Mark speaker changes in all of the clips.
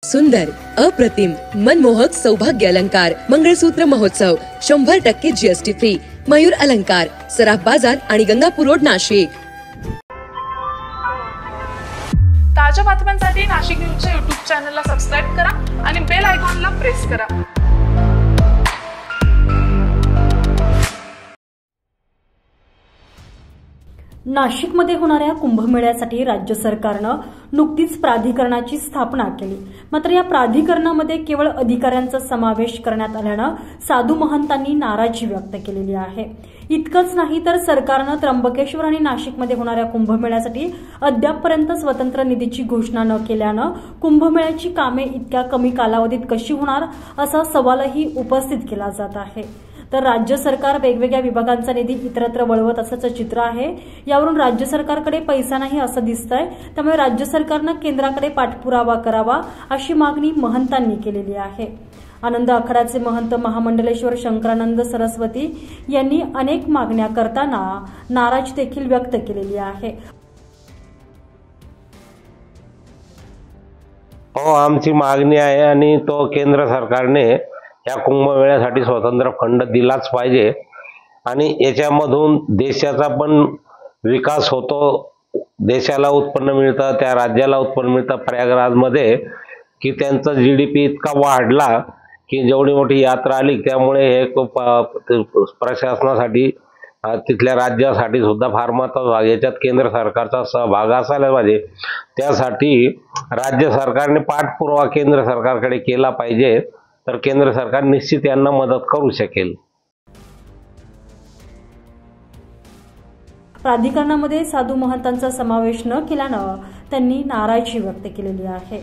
Speaker 1: सुंदर, अप्रतिम, मनमोहक सौभाग्य अलंकार मंगळसूत्र महोत्सव 100% जीएसटी फ्री. मयूर अलंकार, सराफ बाजार आणि गंगापूर रोड, नाशिक.
Speaker 2: ताज्या बातम्यांसाठी नाशिक न्यूजच्या YouTube चॅनलला सबस्क्राइब करा आणि बेल आयकॉनला प्रेस करा.
Speaker 3: नाशिकमध्ये होणाऱ्या कुंभमेळ्यासाठी राज्य सरकारनं नुकतीच प्राधिकरणाची स्थापना केली. मात्र या प्राधिकरणामध्ये केवळ अधिकाऱ्यांचा समावेश करण्यात आल्यानं साधू महंतांनी नाराजी व्यक्त केलेली आहे. इतकंच नाही तर सरकारनं त्र्यंबकेश्वर आणि नाशिकमध्ये होणाऱ्या कुंभमेळ्यासाठी अद्यापपर्यंत स्वतंत्र निधीची घोषणा न केल्यानं कुंभमेळ्याची कामे इतक्या कमी कालावधीत कशी होणार असा सवालही उपस्थित केला जात आहे. तर राज्य सरकार वेगवेगळ्या विभागांचा निधी इतरत्र वळवत असल्याचं चित्र आहे. यावरून राज्य सरकारकडे पैसा नाही असं दिसतंय. त्यामुळे राज्य सरकारनं केंद्राकडे पाठपुरावा करावा अशी मागणी महंतांनी केलेली आहे. आनंद आखाड्याचे महंत महामंडलेश्वर शंकरानंद सरस्वती यांनी अनेक मागण्या करताना नाराजी देखील व्यक्त केलेली आहे.
Speaker 4: हो, आमची मागणी आहे आणि तो केंद्र सरकारने या कुंभमेळ्यासाठी स्वतंत्र फंड दिलाच पाहिजे आणि याच्यामधून देशाचा पण विकास होतो. देशाला उत्पन्न मिळतं, त्या राज्याला उत्पन्न मिळतं. प्रयागराजमध्ये की त्यांचा GDP इतका वाढला की जेवढी मोठी यात्रा आली त्यामुळे हे प्रशासनासाठी तिथल्या राज्यासाठी सुद्धा फार महत्त्वाचा. याच्यात केंद्र सरकारचा सहभाग असायला पाहिजे. त्यासाठी राज्य सरकारने पाठपुरावा केंद्र सरकारकडे केला पाहिजे, तर केंद्र सरकार निश्चित यांना मदत करू शकेल.
Speaker 3: प्राधिकरणामध्ये साधू महंतांचा समावेश न केल्यानं त्यांनी नाराजी व्यक्त केलेली आहे.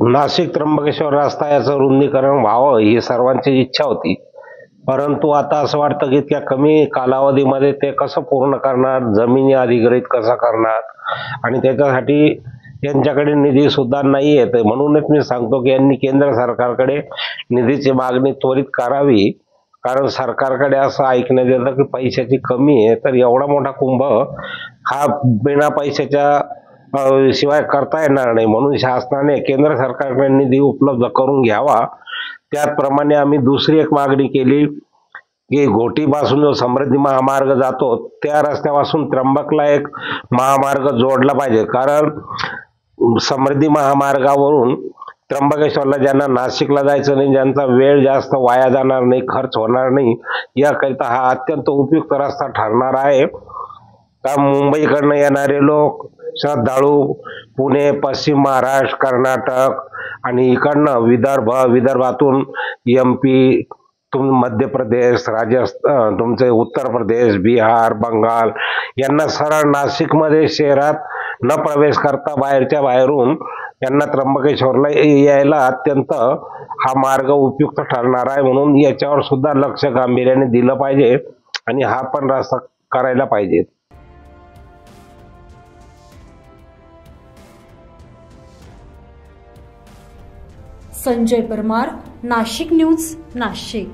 Speaker 4: नाशिक त्र्यंबकेश्वर रस्ता याचं रुंदीकरण व्हावं ही सर्वांची इच्छा होती, परंतु आता असं वाटतं की इतक्या कमी कालावधीमध्ये ते कसं पूर्ण करणार, जमिनी अधिग्रहित कसं करणार आणि त्याच्यासाठी यांच्याकडे निधी सुद्धा नाही येत. म्हणूनच मी सांगतो की यांनी केंद्र सरकारकडे निधीची मागणी त्वरित करावी, कारण सरकारकडे असं ऐकण्यात येतं की पैशाची कमी आहे. तर एवढा मोठा कुंभ हा बिना पैशाच्या शिवाय करता येणार नाही. म्हणून शासनाने केंद्र सरकारकडे निधी उपलब्ध करून घ्यावा. त्याचप्रमाणे आम्ही दुसरी एक मागणी केली की घोटीपासून जो समृद्धी महामार्ग जातो त्या रस्त्यापासून त्र्यंबकला एक महामार्ग जोडला पाहिजे, कारण समृद्धी महामार्गावरून त्र्यंबकेश्वरला ज्यांना नाशिकला जायचं नाही, ज्यांचा वेळ जास्त वाया जाणार नाही, खर्च होणार नाही, याकरिता हा अत्यंत उपयुक्त रस्ता ठरणार आहे. का मुंबईकडनं येणारे लोक, श्रद्धाळू पुणे, पश्चिम महाराष्ट्र, कर्नाटक आणि इकडनं विदर्भातून MP, मध्य प्रदेश, राजस्थान, तुमचे उत्तर प्रदेश, बिहार, बंगाल यांना सरळ नाशिकमध्ये शहरात न प्रवेश करता बाहेरून यांना त्र्यंबकेश्वरला यायला अत्यंत हा मार्ग उपयुक्त ठरणार आहे. म्हणून याच्यावर सुद्धा लक्ष गांभीर्याने दिलं पाहिजे आणि हा पण रस्ता करायला पाहिजे.
Speaker 3: संजय परमार, नाशिक न्यूज, नाशिक.